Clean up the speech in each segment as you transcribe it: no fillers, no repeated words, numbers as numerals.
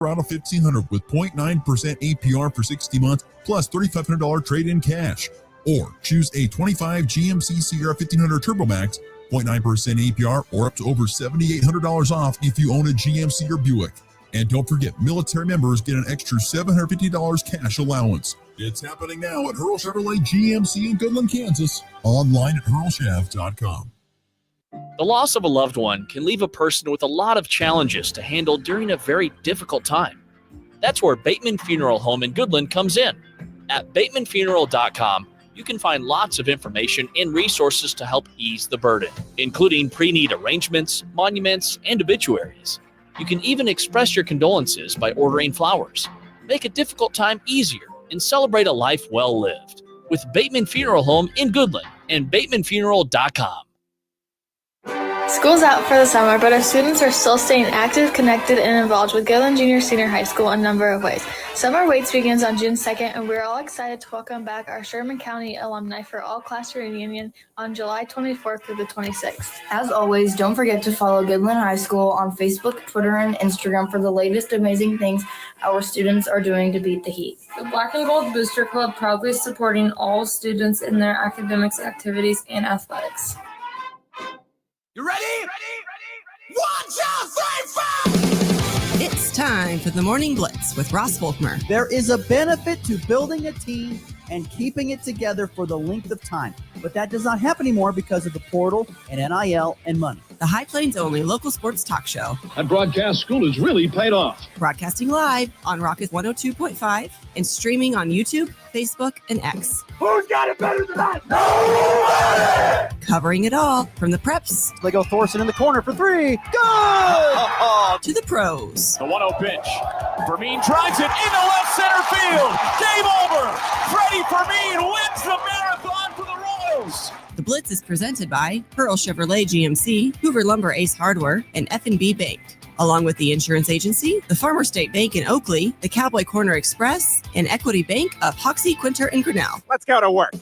Colorado 1500 with 0.9% APR for 60 months plus $3,500 trade-in cash. Or choose a 25 GMC Sierra 1500 Turbo Max, 0.9% APR, or up to over $7,800 off if you own a GMC or Buick. And don't forget, military members get an extra $750 cash allowance. It's happening now at Hurl Chevrolet GMC in Goodland, Kansas. Online at hurlchev.com. The loss of a loved one can leave a person with a lot of challenges to handle during a very difficult time. That's where Bateman Funeral Home in Goodland comes in. At batemanfuneral.com, you can find lots of information and resources to help ease the burden, including pre-need arrangements, monuments, and obituaries. You can even express your condolences by ordering flowers. Make a difficult time easier and celebrate a life well lived with Bateman Funeral Home in Goodland and batemanfuneral.com. School's out for the summer, but our students are still staying active, connected, and involved with Goodland Junior Senior High School in a number of ways. Summer Waits begins on June 2nd, and we're all excited to welcome back our Sherman County alumni for all-class reunion on July 24th through the 26th. As always, don't forget to follow Goodland High School on Facebook, Twitter, and Instagram for the latest amazing things our students are doing to beat the heat. The Black and Gold Booster Club proudly supporting all students in their academics, activities, and athletics. You ready? Ready? 1, 2, 3, 4! It's time for the Morning Blitz with Ross Volkmer. There is a benefit to building a team and keeping it together for the length of time. But that does not happen anymore because of the portal and NIL and money. The High Plains only local sports talk show. That broadcast school has really paid off. Broadcasting live on Rocket 102.5 and streaming on YouTube, Facebook, and X. Who's got it better than that? Nobody! Covering it all from the preps. Lego Thorson in the corner for three. Go! To the pros. The 1-0 pitch. Fermin drives it into left center field. Game over. Freddie Fermin wins the marathon for the Royals. The Blitz is presented by Pearl Chevrolet GMC, Hoover Lumber Ace Hardware, and F&B Bank. Along with the insurance agency, the Farmer State Bank in Oakley, the Cowboy Corner Express, and Equity Bank of Hoxie, Quinter, and Grinnell. Let's go to work.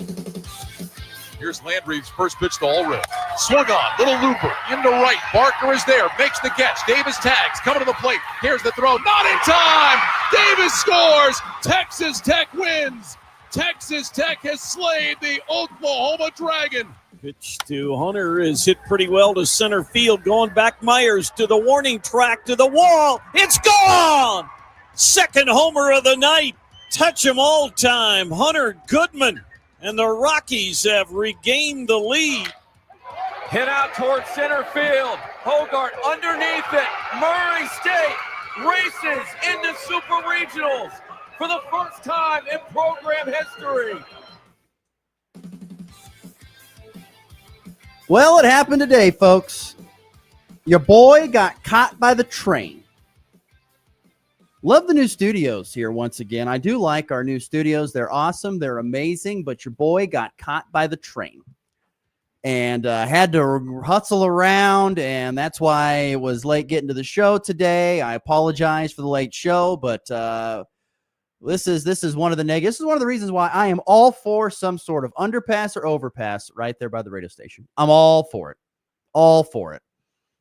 Here's Landry's first pitch to Ulrich. Swung on, little looper, into right. Barker is there, makes the catch. Davis tags, coming to the plate. Here's the throw, not in time! Davis scores! Texas Tech wins! Texas Tech has slayed the Oklahoma Dragon. Pitch to Hunter is hit pretty well to center field. Going back, Myers to the warning track, to the wall. It's gone! Second homer of the night. Touch 'em all time. Hunter Goodman. And the Rockies have regained the lead. Hit out towards center field. Hogart underneath it. Murray State races into Super Regionals for the first time in program history. Well, it happened today, folks. Your boy got caught by the train. Love the new studios here once again. I do like our new studios. They're awesome. They're amazing. But your boy got caught by the train and had to hustle around. And that's why it was late getting to the show today. I apologize for the late show, but this is one of the negatives. This is one of the reasons why I am all for some sort of underpass or overpass right there by the radio station. I'm all for it. All for it.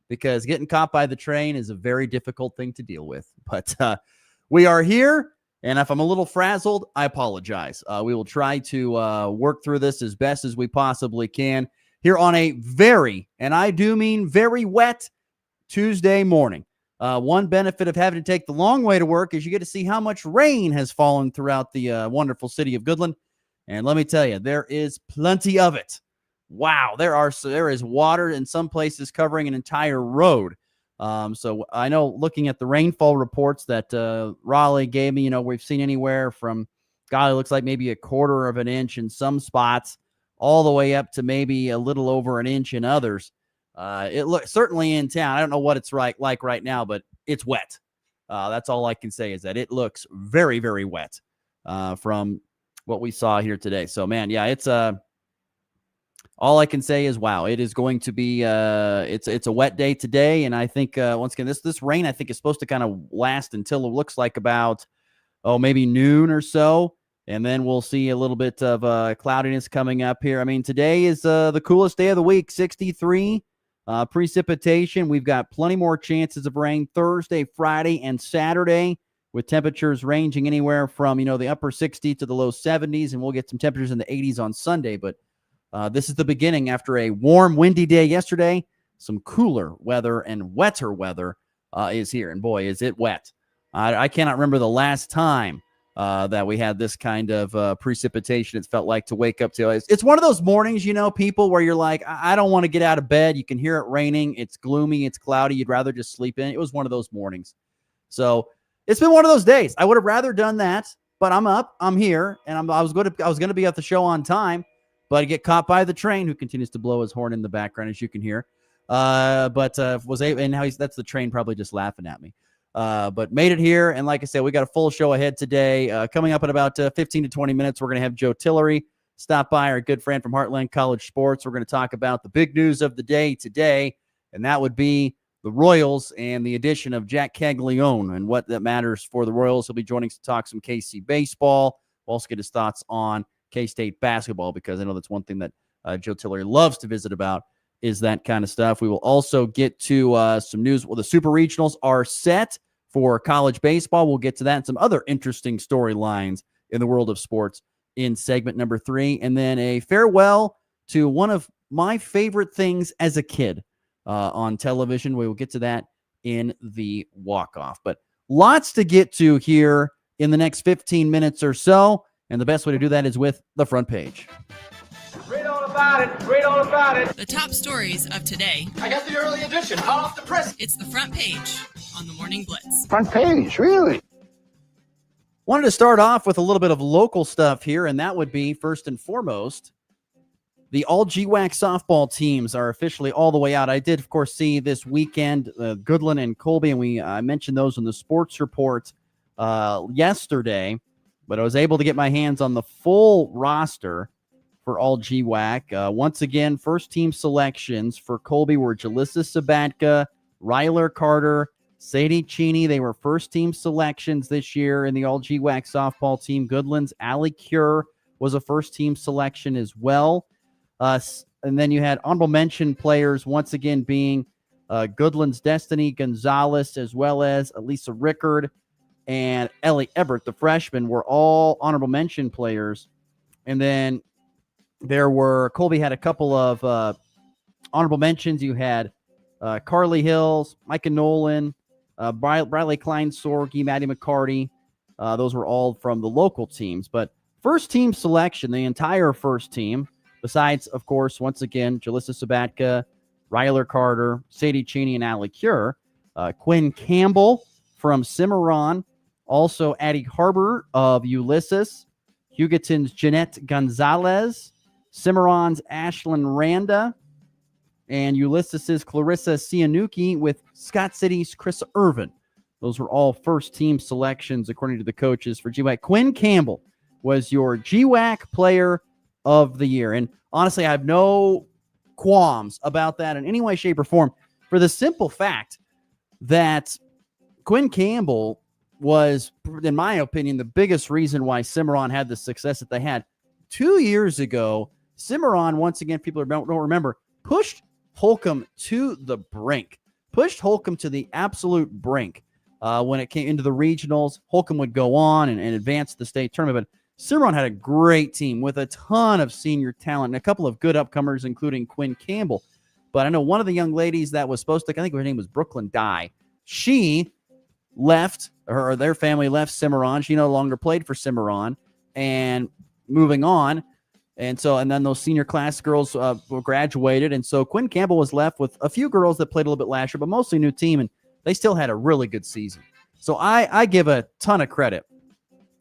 Because getting caught by the train is a very difficult thing to deal with. But we are here, and if I'm a little frazzled, I apologize. We will try to work through this as best as we possibly can here on a very, and I do mean very wet Tuesday morning. One benefit of having to take the long way to work is you get to see how much rain has fallen throughout the wonderful city of Goodland. And let me tell you, there is plenty of it. Wow, there is water in some places covering an entire road. So I know looking at the rainfall reports that Raleigh gave me, we've seen anywhere from, God, it looks like maybe a quarter of an inch in some spots, all the way up to maybe a little over an inch in others. It looks certainly in town. I don't know what it's like right now, but it's wet. That's all I can say is that it looks very, very wet from what we saw here today. So, man, yeah, it's all I can say is, wow, it is going to be it's a wet day today. And I think once again, this rain, I think, is supposed to kind of last until it looks like about, maybe noon or so. And then we'll see a little bit of cloudiness coming up here. I mean, today is the coolest day of the week, 63. Precipitation, we've got plenty more chances of rain Thursday, Friday, and Saturday. with temperatures ranging anywhere from, the upper 60s to the low 70s, and we'll get some temperatures in the 80s on Sunday. But this is the beginning after a warm, windy day yesterday. Some cooler weather and wetter weather is here, and boy, is it wet. I cannot remember the last time that we had this kind of precipitation. It's felt like to wake up to. It's one of those mornings, people, where you're like, I don't want to get out of bed. You can hear it raining. It's gloomy. It's cloudy. You'd rather just sleep in. It was one of those mornings. So it's been one of those days. I would have rather done that, but I'm up. I'm here, and I was going to be at the show on time, but I get caught by the train, who continues to blow his horn in the background, as you can hear. But was able, and now that's the train probably just laughing at me. But made it here, and like I said, we got a full show ahead today. Coming up in about 15 to 20 minutes, we're going to have Joe Tillery stop by, our good friend from Heartland College Sports. We're going to talk about the big news of the day today, and that would be the Royals and the addition of Jack Caglione and what that matters for the Royals. He'll be joining us to talk some KC baseball. We'll also get his thoughts on K-State basketball, because I know that's one thing that Joe Tillery loves to visit about, is that kind of stuff. We will also get to some news. Well, the Super Regionals are set for college baseball. We'll get to that and some other interesting storylines in the world of sports in segment number 3. And then a farewell to one of my favorite things as a kid on television. We will get to that in the walk-off. But lots to get to here in the next 15 minutes or so. And the best way to do that is with the front page. Read all about it. Read all about it. The top stories of today. I got the early edition, hot off the press. It's the front page on the Morning Blitz. Front page, really? Wanted to start off with a little bit of local stuff here, and that would be, first and foremost, the all GWAC softball teams are officially all the way out. I did, of course, see this weekend Goodland and Colby, and I mentioned those in the sports report yesterday, but I was able to get my hands on the full roster for all GWAC. Once again, first team selections for Colby were Jalissa Sabatka, Ryler Carter, Sadie Cheney. They were first team selections this year in the all GWAC softball team. Goodland's Allie Cure was a first team selection as well. And then you had honorable mention players once again being Goodland's Destiny Gonzalez, as well as Elisa Rickard and Ellie Everett, the freshman, were all honorable mention players. And then Colby had a couple of honorable mentions. You had Carly Hills, Micah Nolan, Briley Klein-Sorge, Maddie McCarty. Those were all from the local teams. But first team selection, the entire first team, besides, of course, once again, Jalissa Sabatka, Ryler Carter, Sadie Cheney, and Allie Cure. Quinn Campbell from Cimarron. Also, Addie Harbor of Ulysses. Hugoton's Jeanette Gonzalez. Cimarron's Ashlyn Randa. And Ulysses's Clarissa Cianucci with Scott City's Chris Irvin. Those were all first-team selections, according to the coaches for GWAC. Quinn Campbell was your GWAC Player of the Year. And honestly, I have no qualms about that in any way, shape, or form, for the simple fact that Quinn Campbell was, in my opinion, the biggest reason why Cimarron had the success that they had. 2 years ago, Cimarron, once again, people don't remember, pushed Holcomb to the brink, pushed Holcomb to the absolute brink. When it came into the regionals, Holcomb would go on and advance the state tournament. But Cimarron had a great team with a ton of senior talent and a couple of good upcomers, including Quinn Campbell. But I know one of the young ladies that was supposed to, I think her name was Brooklyn Dye. She left, or their family left Cimarron. She no longer played for Cimarron and moving on. And then those senior class girls graduated. And so Quinn Campbell was left with a few girls that played a little bit last year, but mostly new team. And they still had a really good season. So I give a ton of credit,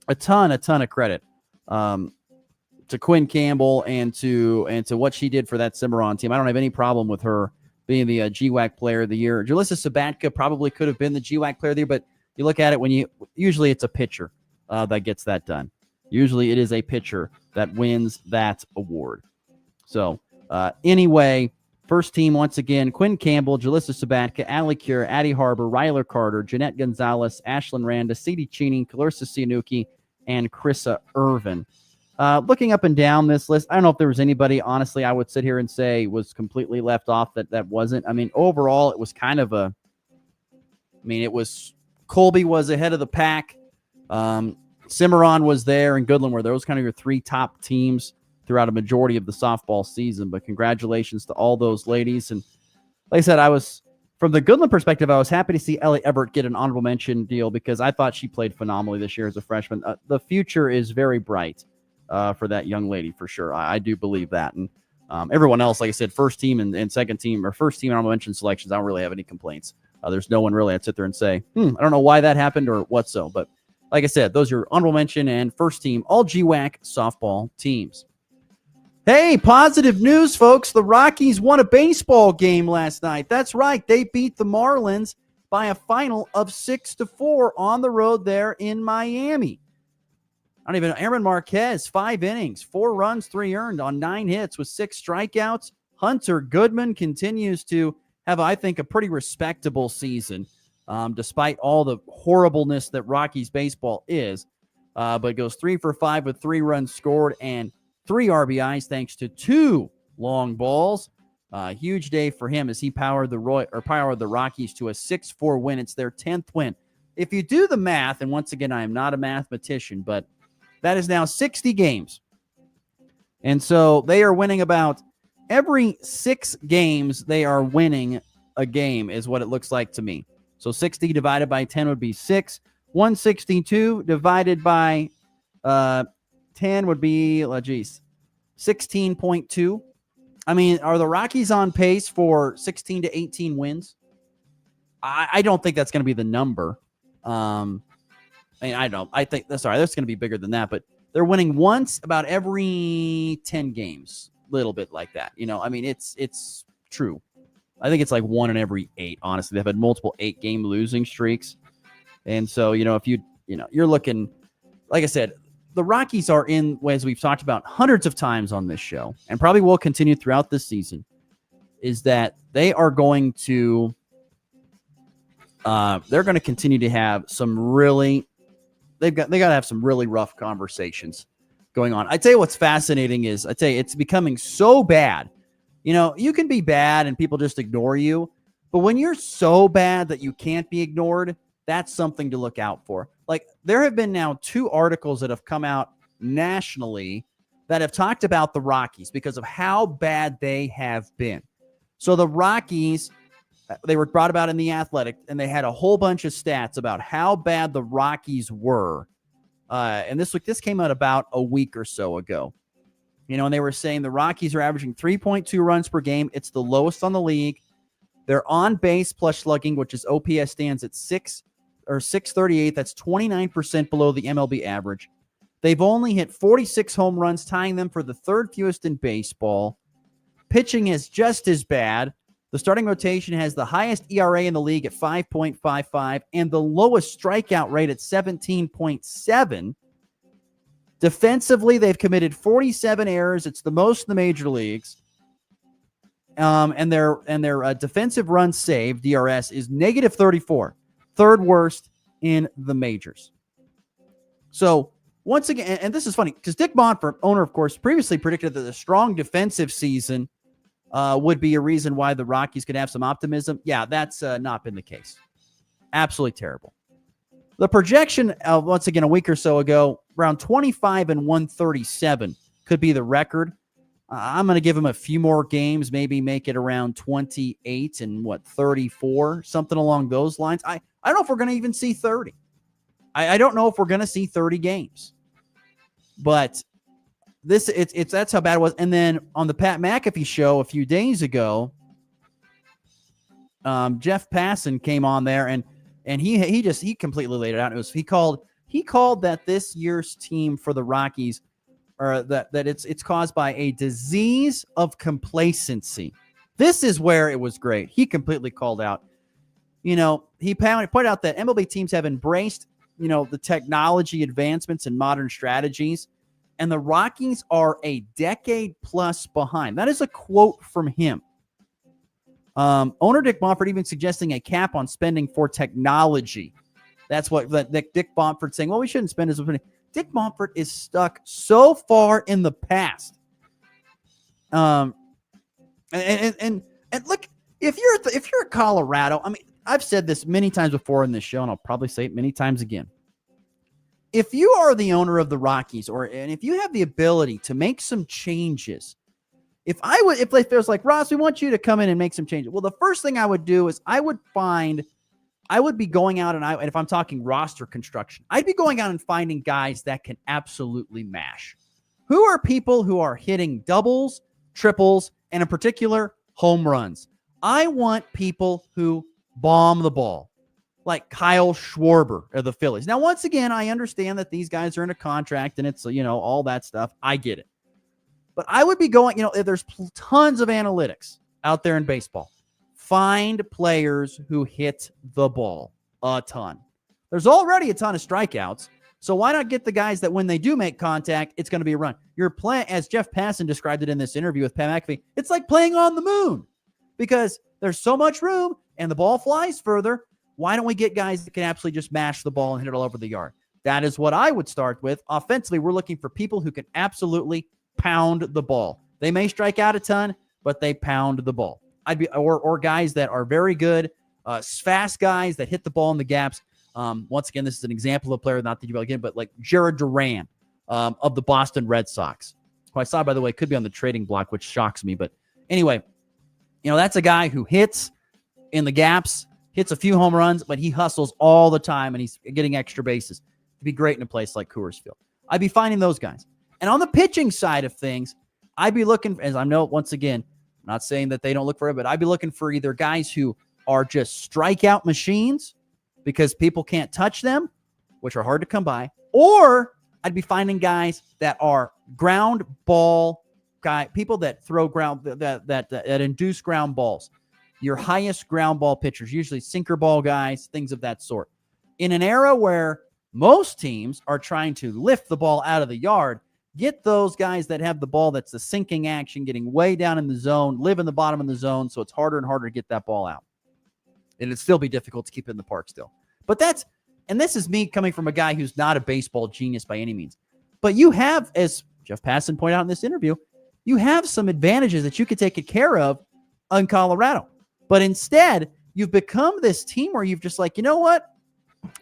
a ton of credit to Quinn Campbell and to what she did for that Cimarron team. I don't have any problem with her being the GWAC Player of the Year. Jalissa Sabatka probably could have been the GWAC Player of the Year, but you look at it usually it's a pitcher that gets that done. Usually it is a pitcher that wins that award. So anyway, first team once again, Quinn Campbell, Jalissa Sabatka, Allie Cure, Addie Harbor, Ryler Carter, Jeanette Gonzalez, Ashlyn Randa, Sadie Cheney, Clarissa Cianucci, and Chrissa Irvin. Looking up and down this list, I don't know if there was anybody, honestly, I would sit here and say was completely left off that wasn't. I mean, overall, it was kind of it was Colby was ahead of the pack. Cimarron was there, and Goodland were there. Those kind of your three top teams throughout a majority of the softball season. But congratulations to all those ladies. And like I said, from the Goodland perspective, I was happy to see Ellie Everett get an honorable mention deal because I thought she played phenomenally this year as a freshman. The future is very bright for that young lady, for sure. I do believe that. And everyone else, like I said, first team and second team, or first team honorable mention selections, I don't really have any complaints. There's no one really I'd sit there and say, I don't know why that happened or what so. But like I said, those are honorable mention and first team, all GWAC softball teams. Hey, positive news, folks. The Rockies won a baseball game last night. That's right. They beat the Marlins by a final of 6-4 on the road there in Miami. I don't even know. Aaron Marquez, 5 innings, 4 runs, 3 earned on 9 hits with 6 strikeouts. Hunter Goodman continues to have, I think, a pretty respectable season, despite all the horribleness that Rockies baseball is. But goes 3 for 5 with 3 runs scored and 3 RBIs thanks to 2 long balls. Huge day for him as he powered the Rockies to a 6-4 win. It's their 10th win. If you do the math, and once again, I am not a mathematician, but that is now 60 games. And so they are winning about every 6 games, they are winning a game is what it looks like to me. So 60 divided by 10 would be 6. 162 divided by 10 would be, 16.2. I mean, are the Rockies on pace for 16 to 18 wins? I don't think that's going to be the number. I think that's going to be bigger than that, but they're winning once about every 10 games, little bit like that. I mean, it's true. I think it's like 1 in every 8, honestly. They've had multiple 8-game losing streaks. And so, if you're looking, like I said, the Rockies are in, as we've talked about hundreds of times on this show, and probably will continue throughout this season, is that they are going to, they're going to continue to have some really, they got to have some really rough conversations going on. I tell you what's fascinating is, it's becoming so bad. You can be bad and people just ignore you, but when you're so bad that you can't be ignored, that's something to look out for. Like, there have been now 2 articles that have come out nationally that have talked about the Rockies because of how bad they have been. So the Rockies, they were brought about in The Athletic, and they had a whole bunch of stats about how bad the Rockies were. And this came out about a week or so ago. And they were saying the Rockies are averaging 3.2 runs per game. It's the lowest on the league. They're on base plus slugging, which is OPS, stands at 638. That's 29% below the MLB average. They've only hit 46 home runs, tying them for the 3rd fewest in baseball. Pitching is just as bad. The starting rotation has the highest ERA in the league at 5.55 and the lowest strikeout rate at 17.7. Defensively, they've committed 47 errors. It's the most in the major leagues. And their defensive run save, DRS, is negative 34. 3rd worst in the majors. So, once again, and this is funny, because Dick Montfort, owner, of course, previously predicted that a strong defensive season would be a reason why the Rockies could have some optimism. Yeah, that's not been the case. Absolutely terrible. The projection, once again, a week or so ago, around 25 and 137 could be the record. I'm going to give them a few more games, maybe make it around 28 and 34, something along those lines. I don't know if we're going to even see 30. I don't know if we're going to see 30 games. But that's how bad it was. And then on the Pat McAfee show a few days ago, Jeff Passan came on there and he completely laid it out. He called that this year's team for the Rockies, or that it's caused by a disease of complacency. This is where it was great. He completely called out. He pointed out that MLB teams have embraced, the technology advancements and modern strategies, and the Rockies are a decade plus behind. That is a quote from him. Owner Dick Montfort even suggesting a cap on spending for technology. That's what Dick Montfort saying, well, we shouldn't spend as much. Dick Montfort is stuck so far in the past. And look, if you're at Colorado, I mean, I've said this many times before in this show, and I'll probably say it many times again. If you are the owner of the Rockies, and if you have the ability to make some changes, if there's like, Ross, we want you to come in and make some changes. Well, the first thing I would do is I would be going out and if I'm talking roster construction, I'd be going out and finding guys that can absolutely mash. Who are people who are hitting doubles, triples, and in particular, home runs? I want people who bomb the ball, like Kyle Schwarber of the Phillies. Now, once again, I understand that these guys are in a contract and it's, all that stuff. I get it. But I would be going, there's tons of analytics out there in baseball. Find players who hit the ball a ton. There's already a ton of strikeouts. So why not get the guys that when they do make contact, it's going to be a run? You're playing, as Jeff Passan described it in this interview with Pat McAfee, it's like playing on the moon because there's so much room and the ball flies further. Why don't we get guys that can absolutely just mash the ball and hit it all over the yard? That is what I would start with. Offensively, we're looking for people who can absolutely pound the ball. They may strike out a ton, but they pound the ball. Or guys that are very good, fast guys that hit the ball in the gaps. Once again, this is an example of a player, not that you really get, but like Jared Duran of the Boston Red Sox, who I saw, by the way, could be on the trading block, which shocks me. But anyway, that's a guy who hits in the gaps, hits a few home runs, but he hustles all the time and he's getting extra bases. It'd be great in a place like Coors Field. I'd be finding those guys. And on the pitching side of things, I'd be looking, as I know, once again, I'm not saying that they don't look for it, but I'd be looking for either guys who are just strikeout machines because people can't touch them, which are hard to come by, or I'd be finding guys that are ground ball people that throw ground, that induce ground balls. Your highest ground ball pitchers, usually sinker ball guys, things of that sort. In an era where most teams are trying to lift the ball out of the yard, get those guys that have the ball that's the sinking action, getting way down in the zone, live in the bottom of the zone, so it's harder and harder to get that ball out. And it'd still be difficult to keep it in the park still. But this is me coming from a guy who's not a baseball genius by any means. But you have, as Jeff Passan pointed out in this interview, you have some advantages that you could take care of in Colorado. But instead, you've become this team where you've just like, you know what?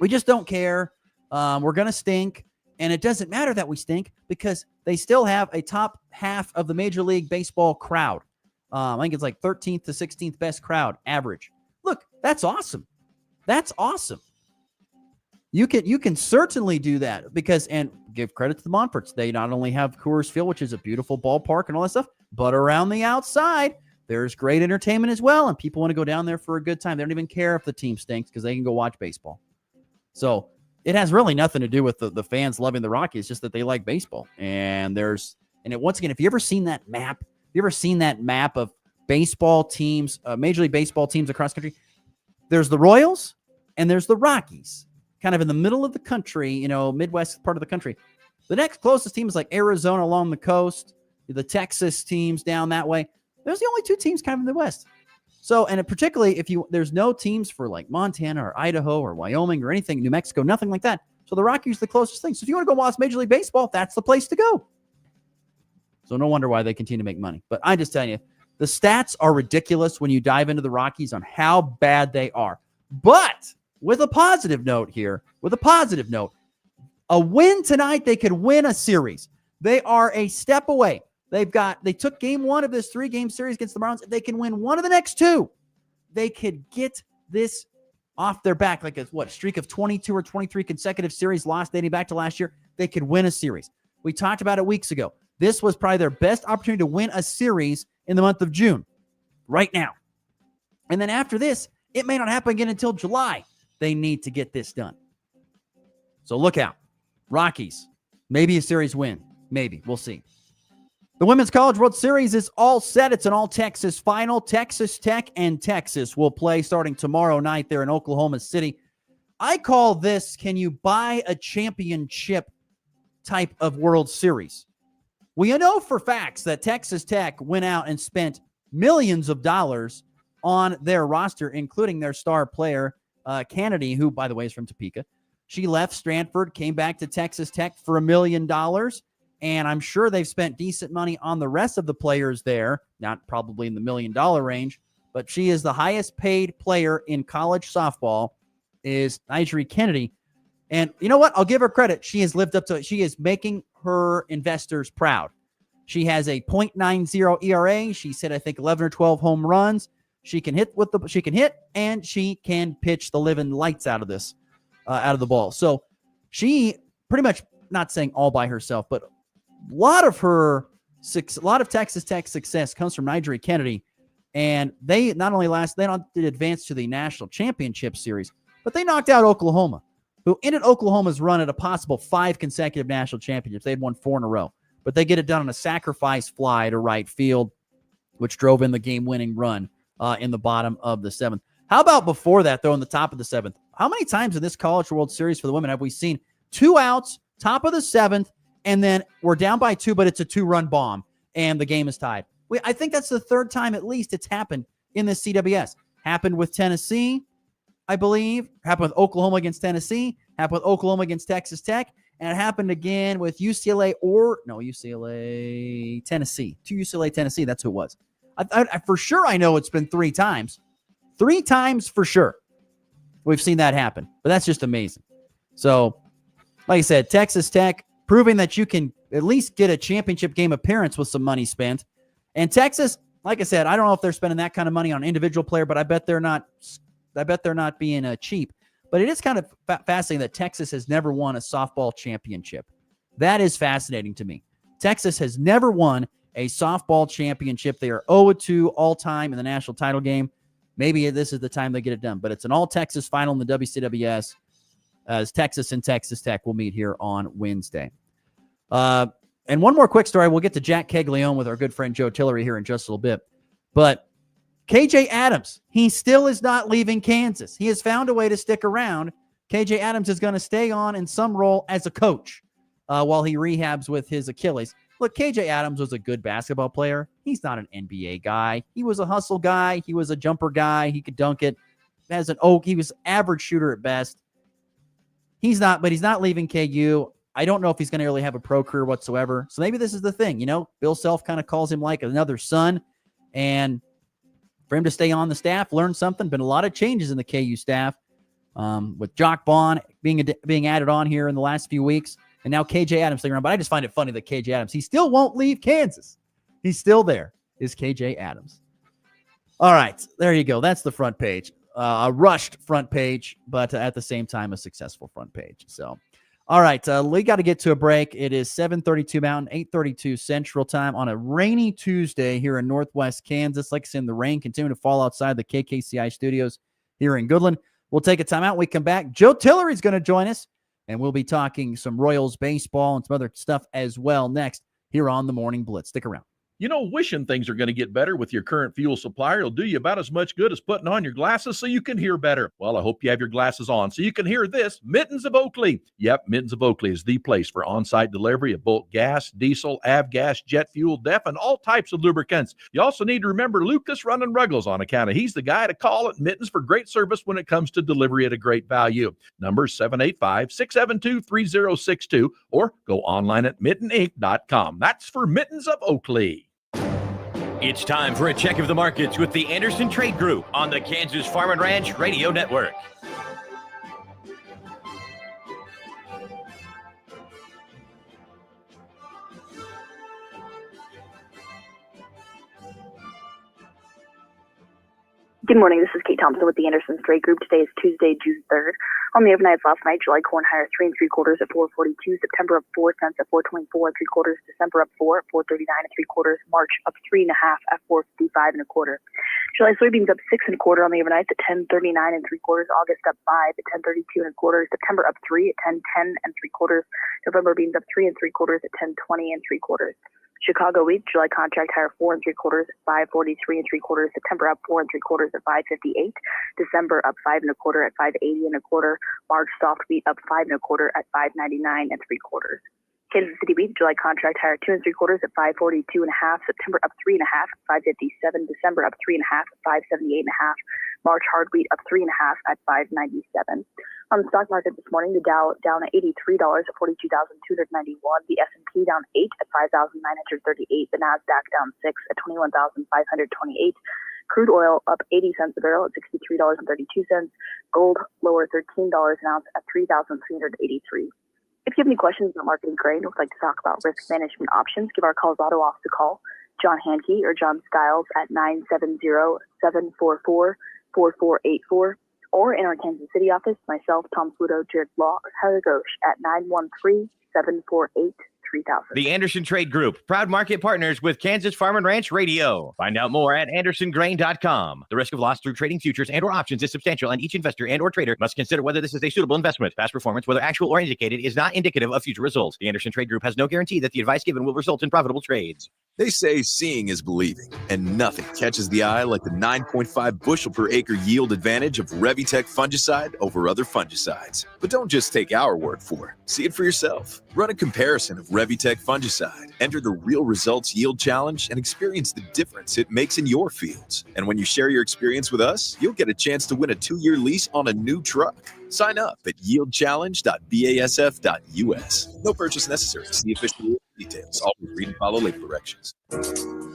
We just don't care. We're going to stink. And it doesn't matter that we stink because they still have a top half of the Major League Baseball crowd. I think it's like 13th to 16th best crowd average. Look, that's awesome. That's awesome. You can certainly do that because, and give credit to the Montforts. They not only have Coors Field, which is a beautiful ballpark and all that stuff, but around the outside, there's great entertainment as well. And people want to go down there for a good time. They don't even care if the team stinks because they can go watch baseball. So it has really nothing to do with the fans loving the Rockies. It's just that they like baseball. And once again, if you ever seen that map of baseball teams, Major League Baseball teams across the country, there's the Royals and there's the Rockies, kind of in the middle of the country, Midwest part of the country. The next closest team is like Arizona along the coast, the Texas teams down that way. There's the only two teams kind of in the West. So, and particularly there's no teams for like Montana or Idaho or Wyoming or anything, New Mexico, nothing like that. So the Rockies are the closest thing. So if you want to go watch Major League Baseball, that's the place to go. So no wonder why they continue to make money. But I just tell you, the stats are ridiculous when you dive into the Rockies on how bad they are. But with a positive note here, a win tonight, they could win a series. They are a step away. They took game one of this 3-game series against the Browns. They can win one of the next two. They could get this off their back, like a streak of 22 or 23 consecutive series lost dating back to last year. They could win a series. We talked about it weeks ago. This was probably their best opportunity to win a series in the month of June, right now. And then after this, it may not happen again until July. They need to get this done. So look out. Rockies, maybe a series win. Maybe. We'll see. The Women's College World Series is all set. It's an all-Texas final. Texas Tech and Texas will play starting tomorrow night there in Oklahoma City. I call this, can you buy a championship type of World Series? We know for facts that Texas Tech went out and spent millions of dollars on their roster, including their star player, Kennedy, who, by the way, is from Topeka. She left Stanford, came back to Texas Tech for $1 million. And I'm sure they've spent decent money on the rest of the players there, not probably in the $1 million range, but she is the highest paid player in college softball is Nyjeri Kennedy. And you know what? I'll give her credit. She has lived up to it. She is making her investors proud. She has a .90 ERA. She's hit, I think, 11 or 12 home runs. She can hit and she can pitch the living lights out of this, out of the ball. So she pretty much, not saying all by herself, but a lot of Texas Tech success comes from Nyjeri Kennedy. And they not only did advance to the national championship series, but they knocked out Oklahoma, who ended Oklahoma's run at a possible 5 consecutive national championships. They had won 4 in a row, but they get it done on a sacrifice fly to right field, which drove in the game-winning run in the bottom of the 7th. How about before that, though, in the top of the 7th? How many times in this College World Series for the women have we seen 2 outs, top of the 7th, and then we're down by 2, but it's a 2-run bomb, and the game is tied? I think that's the 3rd time at least it's happened in this CWS. Happened with Tennessee, I believe. Happened with Oklahoma against Tennessee. Happened with Oklahoma against Texas Tech. And it happened again with UCLA, Tennessee. To UCLA, Tennessee, that's who it was. I for sure I know it's been 3 times. 3 times for sure we've seen that happen. But that's just amazing. So, like I said, Texas Tech proving that you can at least get a championship game appearance with some money spent. And Texas, like I said, I don't know if they're spending that kind of money on an individual player, but I bet they're not being cheap. But it is kind of fascinating that Texas has never won a softball championship. That is fascinating to me. Texas has never won a softball championship. They are 0-2 all-time in the national title game. Maybe this is the time they get it done. But it's an all-Texas final in the WCWS as Texas and Texas Tech will meet here on Wednesday. And one more quick story. We'll get to Jack Caglione with our good friend Joe Tillery here in just a little bit. But KJ Adams, he still is not leaving Kansas. He has found a way to stick around. KJ Adams is going to stay on in some role as a coach while he rehabs with his Achilles. Look, KJ Adams was a good basketball player. He's not an NBA guy. He was a hustle guy. He was a jumper guy. He could dunk it. He was average shooter at best. He's not leaving KU. I don't know if he's going to really have a pro career whatsoever. So maybe this is the thing. Bill Self kind of calls him like another son. And for him to stay on the staff, learn something. Been a lot of changes in the KU staff with Jock Bond being added on here in the last few weeks. And now KJ Adams staying around. But I just find it funny that KJ Adams, he still won't leave Kansas. He's still there, is KJ Adams. All right, there you go. That's the front page. A rushed front page, but at the same time, a successful front page. So, all right, we got to get to a break. It is 7:32 Mountain, 8:32 Central Time on a rainy Tuesday here in Northwest Kansas. Like I said, the rain continuing to fall outside the KKCI studios here in Goodland. We'll take a timeout. We come back. Joe Tillery is going to join us, and we'll be talking some Royals baseball and some other stuff as well next here on the Morning Blitz. Stick around. Wishing things are going to get better with your current fuel supplier will do you about as much good as putting on your glasses so you can hear better. Well, I hope you have your glasses on so you can hear this. Mittens of Oakley. Yep, Mittens of Oakley is the place for on-site delivery of bulk gas, diesel, avgas, jet fuel, DEF, and all types of lubricants. You also need to remember Lucas Running Ruggles on account of he's the guy to call at Mittens for great service when it comes to delivery at a great value. Number 785-672-3062 or go online at mitteninc.com. That's for Mittens of Oakley. It's time for a check of the markets with the Anderson Trade Group on the Kansas Farm and Ranch Radio Network. Good morning, this is Kate Thompson with the Anderson Trade Group. Today is Tuesday, June 3rd. On the overnights last night, July corn higher 3 3/4 at 4.42, September up 4 cents at 4.24 3/4, December up 4 at 4.39 3/4, March up 3 1/2 at 4.55 1/4. July soybeans up 6 1/4 on the overnights at 10.39 3/4, August up 5 at 10.32 1/4, September up 3 at 10.10 3/4, November beans up 3 3/4 at 10.20 3/4. Chicago wheat, July contract higher 4 3/4 at 5.43 3/4, September up 4 3/4 at 5.58, December up 5 1/4 at 5.80 1/4, March soft wheat up 5 1/4 at 5.99 3/4. Kansas City wheat, July contract higher 2 3/4 at 5.42 1/2, September up 3 1/2 at 5.57, December up 3 1/2 at 5.78 1/2, March hard wheat up 3 1/2 at 5.97. On the stock market this morning, the Dow down at $83 at 42,291, the S&P down 8 at 5,938, the Nasdaq down 6 at 21,528, Crude oil up 80 cents a barrel at $63.32. Gold lower $13 an ounce at $3,383. If you have any questions about marketing grain or would like to talk about risk management options, give our Colorado office a call, John Hankey or John Stiles at 970-744-4484, or in our Kansas City office, myself, Tom Pluto, Jared Law, or Heather Ghosh at 913-748-3000. The Anderson Trade Group, proud market partners with Kansas Farm and Ranch Radio. Find out more at andersongrain.com. The risk of loss through trading futures and or options is substantial, and each investor and or trader must consider whether this is a suitable investment. Past performance, whether actual or indicated, is not indicative of future results. The Anderson Trade Group has no guarantee that the advice given will result in profitable trades. They say seeing is believing, and nothing catches the eye like the 9.5 bushel per acre yield advantage of Revitech fungicide over other fungicides. But don't just take our word for it. See it for yourself. Run a comparison of Revitech fungicide. Enter the Real Results Yield Challenge and experience the difference it makes in your fields. And when you share your experience with us, you'll get a chance to win a 2-year lease on a new truck. Sign up at yieldchallenge.basf.us. No purchase necessary. See official details. Always read and follow label directions.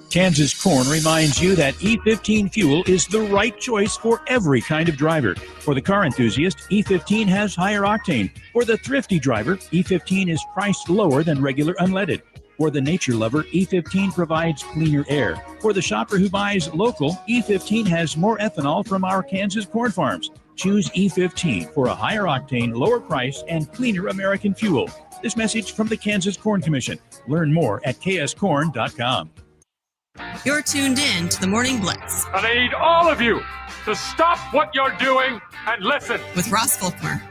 Kansas Corn reminds you that E15 fuel is the right choice for every kind of driver. For the car enthusiast, E15 has higher octane. For the thrifty driver, E15 is priced lower than regular unleaded. For the nature lover, E15 provides cleaner air. For the shopper who buys local, E15 has more ethanol from our Kansas corn farms. Choose E15 for a higher octane, lower price, and cleaner American fuel. This message from the Kansas Corn Commission. Learn more at kscorn.com. You're tuned in to the Morning Blitz And I need all of you to stop what you're doing and listen. with Ross Volkmer.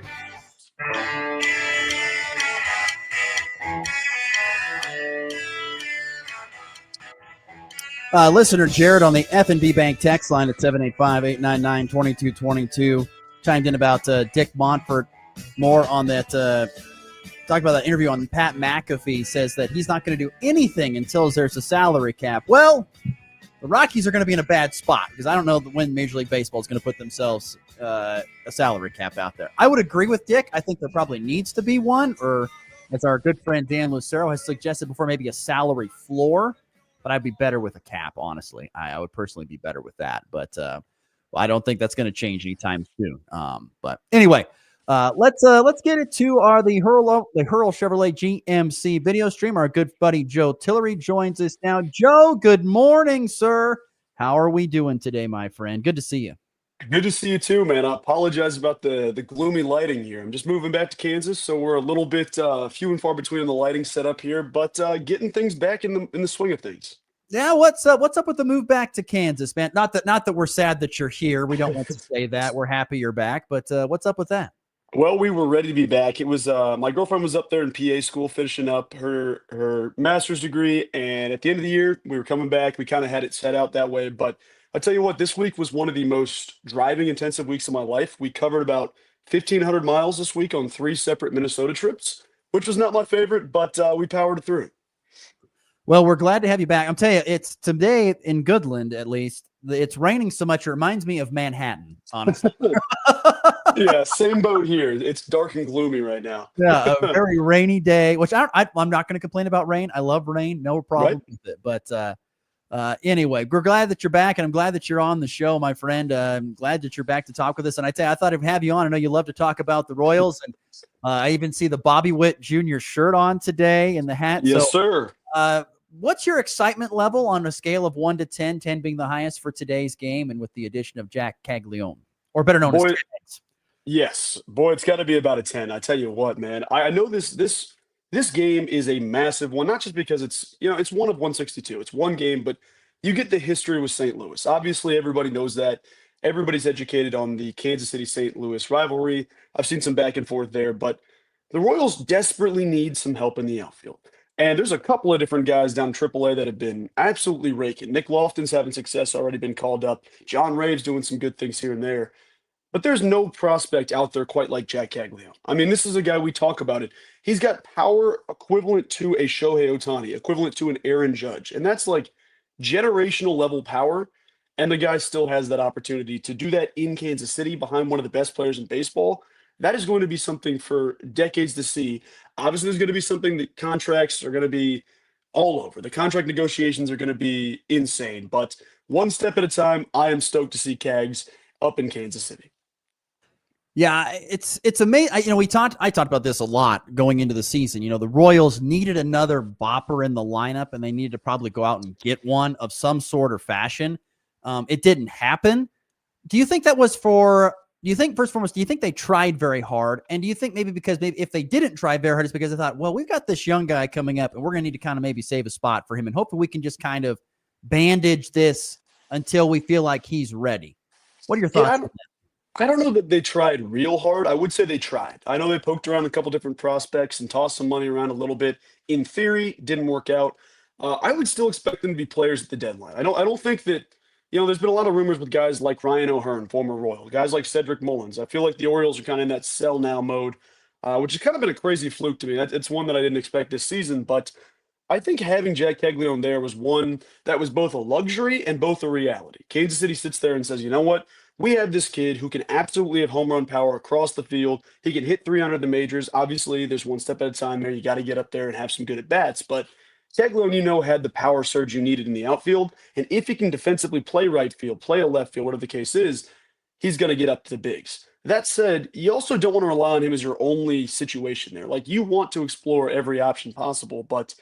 Listener Jared on the F&B Bank text line at 785-899-2222 chimed in about Dick Montfort. More on that. Talk about that interview on Pat McAfee. Says that he's not going to do anything until there's a salary cap. Well, the Rockies are going to be in a bad spot because I don't know when Major League Baseball is going to put themselves a salary cap out there. I would agree with Dick. I think there probably needs to be one, or as our good friend Dan Lucero has suggested before, maybe a salary floor. But I'd be better with a cap, honestly. I would personally be better with that. But I don't think that's going to change anytime soon. But anyway, let's get it to the Hurl Chevrolet GMC video stream. Our good buddy Joe Tillery joins us now. Joe, good morning, sir. How are we doing today, my friend? Good to see you. Good to see you too, man. I apologize about the gloomy lighting here. I'm just moving back to Kansas, so we're a little bit few and far between on the lighting setup here, but getting things back in the swing of things. Yeah, what's up with the move back to Kansas, man? Not that we're sad that you're here. We don't want to say that. We're happy you're back, but what's up with that? Well, we were ready to be back. It was my girlfriend was up there in PA school finishing up her master's degree, and at the end of the year, we were coming back. We kind of had it set out that way, but I tell you what, this week was one of the most driving intensive weeks of my life. We covered about 1,500 miles this week on 3 separate Minnesota trips, which was not my favorite, but we powered through. Well, we're glad to have you back. I'm telling you, it's today in Goodland, at least, it's raining so much it reminds me of Manhattan, honestly. Yeah, same boat here. It's dark and gloomy right now. Yeah, a very rainy day, which I'm not going to complain about rain. I love rain, no problem with it. But anyway, we're glad that you're back, and I'm glad that you're on the show, my friend. I'm glad that you're back to talk with us. And I thought I'd have you on. I know you love to talk about the Royals, and I even see the Bobby Witt Jr. shirt on today and the hat. Yes, sir. What's your excitement level on a scale of 1 to 10, 10 being the highest for today's game and with the addition of Jack Caglione, or better known as Cags? Yes, boy, it's got to be about a 10. I tell you what, man. I know this game is a massive one, not just because it's one of 162. It's one game, but you get the history with St. Louis. Obviously, everybody knows that. Everybody's educated on the Kansas City-St. Louis rivalry. I've seen some back and forth there, but the Royals desperately need some help in the outfield. And there's a couple of different guys down AAA that have been absolutely raking. Nick Lofton's having success, already been called up. John Rave's doing some good things here and there. But there's no prospect out there quite like Jack Caglione. I mean, this is a guy, we talk about it. He's got power equivalent to a Shohei Ohtani, equivalent to an Aaron Judge. And that's like generational level power. And the guy still has that opportunity to do that in Kansas City behind one of the best players in baseball. That is going to be something for decades to see. Obviously, there's going to be something that contracts are going to be all over. The contract negotiations are going to be insane. But one step at a time. I am stoked to see Cags up in Kansas City. Yeah, it's amazing. I talked about this a lot going into the season. The Royals needed another bopper in the lineup, and they needed to probably go out and get one of some sort or fashion. It didn't happen. Do you think that was do you think, first and foremost, do you think they tried very hard? And do you think maybe if they didn't try very hard, it's because they thought, well, we've got this young guy coming up, and we're going to need to kind of maybe save a spot for him, and hopefully we can just kind of bandage this until we feel like he's ready. What are your thoughts on that? I don't know that they tried real hard. I would say they tried. I know they poked around a couple different prospects and tossed some money around a little bit. In theory, didn't work out. I would still expect them to be players at the deadline. I don't think that, there's been a lot of rumors with guys like Ryan O'Hearn, former Royal, guys like Cedric Mullins. I feel like the Orioles are kind of in that sell now mode, which has kind of been a crazy fluke to me. It's one that I didn't expect this season, but I think having Jack Caglione there was one that was both a luxury and both a reality. Kansas City sits there and says, you know what? We have this kid who can absolutely have home run power across the field. He can hit 300 the majors. Obviously, there's one step at a time there. You got to get up there and have some good at-bats. But Caglione, had the power surge you needed in the outfield. And if he can defensively play right field, play a left field, whatever the case is, he's going to get up to the bigs. That said, you also don't want to rely on him as your only situation there. Like, you want to explore every option possible, but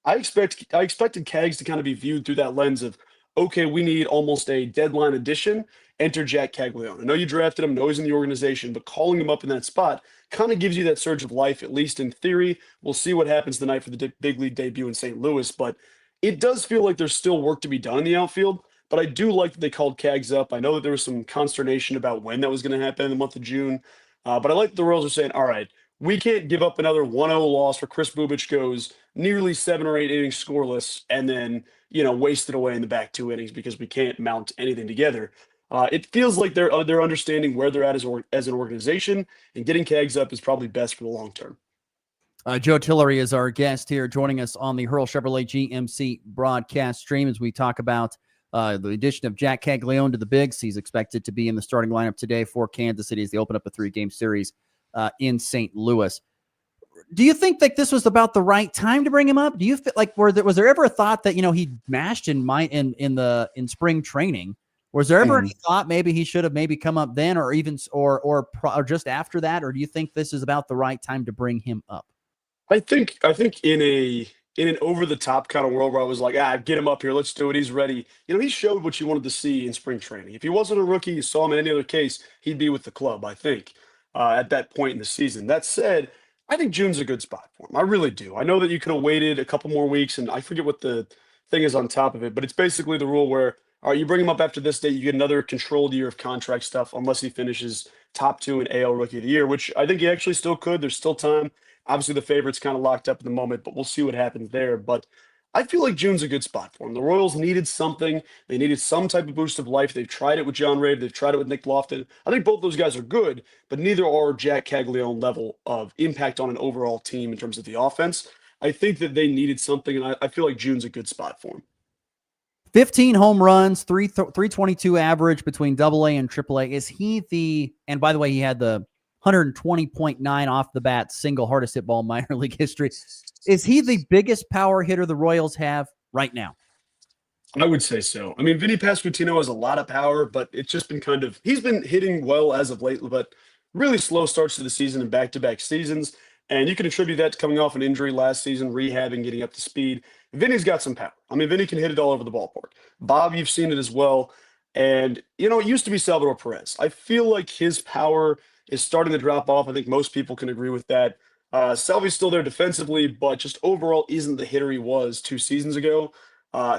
I expected Cags to kind of be viewed through that lens of, okay, we need almost a deadline addition. Enter Jack Caglione. I know you drafted him, know he's in the organization, but calling him up in that spot kind of gives you that surge of life, at least in theory. We'll see what happens tonight for the big league debut in St. Louis, but it does feel like there's still work to be done in the outfield. But I do like that they called Cags up. I know that there was some consternation about when that was going to happen in the month of June, but I like that the Royals are saying, all right, we can't give up another 1-0 loss where Chris Bubich goes nearly 7 or 8 innings scoreless and then, wasted away in the back 2 innings because we can't mount anything together. It feels like they're understanding where they're at as an organization, and getting Cags up is probably best for the long term. Joe Tillery is our guest here, joining us on the Hurl Chevrolet GMC broadcast stream as we talk about the addition of Jack Caglione to the Bigs. He's expected to be in the starting lineup today for Kansas City as they open up a 3-game series in St. Louis. Do you think that this was about the right time to bring him up? Do you feel like was there ever a thought that he mashed in spring training? Was there ever any thought maybe he should have maybe come up then, or even or just after that, or do you think this is about the right time to bring him up? I think in an over the top kind of world where I was like, get him up here, let's do it, he's ready. He showed what you wanted to see in spring training. If he wasn't a rookie, you saw him in any other case, he'd be with the club. I think at that point in the season. That said, I think June's a good spot for him. I really do. I know that you could have waited a couple more weeks, and I forget what the thing is on top of it, but it's basically the rule where, all right, you bring him up after this date, you get another controlled year of contract stuff unless he finishes top 2 in AL Rookie of the Year, which I think he actually still could. There's still time. Obviously, the favorite's kind of locked up at the moment, but we'll see what happens there. But I feel like June's a good spot for him. The Royals needed something. They needed some type of boost of life. They've tried it with John Ray. They've tried it with Nick Lofton. I think both those guys are good, but neither are Jack Caglione level of impact on an overall team in terms of the offense. I think that they needed something, and I feel like June's a good spot for him. 15 home runs, 322 average between AA and AAA. Is he and by the way, he had the 120.9 off the bat single hardest hit ball in minor league history. Is he the biggest power hitter the Royals have right now? I would say so. I mean, Vinny Pasquantino has a lot of power, but it's just been he's been hitting well as of late, but really slow starts to the season and back-to-back seasons. And you can attribute that to coming off an injury last season, rehabbing, getting up to speed. Vinny's got some power. I mean, Vinny can hit it all over the ballpark. Bob, you've seen it as well. And, it used to be Salvador Perez. I feel like his power is starting to drop off. I think most people can agree with that. Salvi's still there defensively, but just overall isn't the hitter he was 2 seasons ago.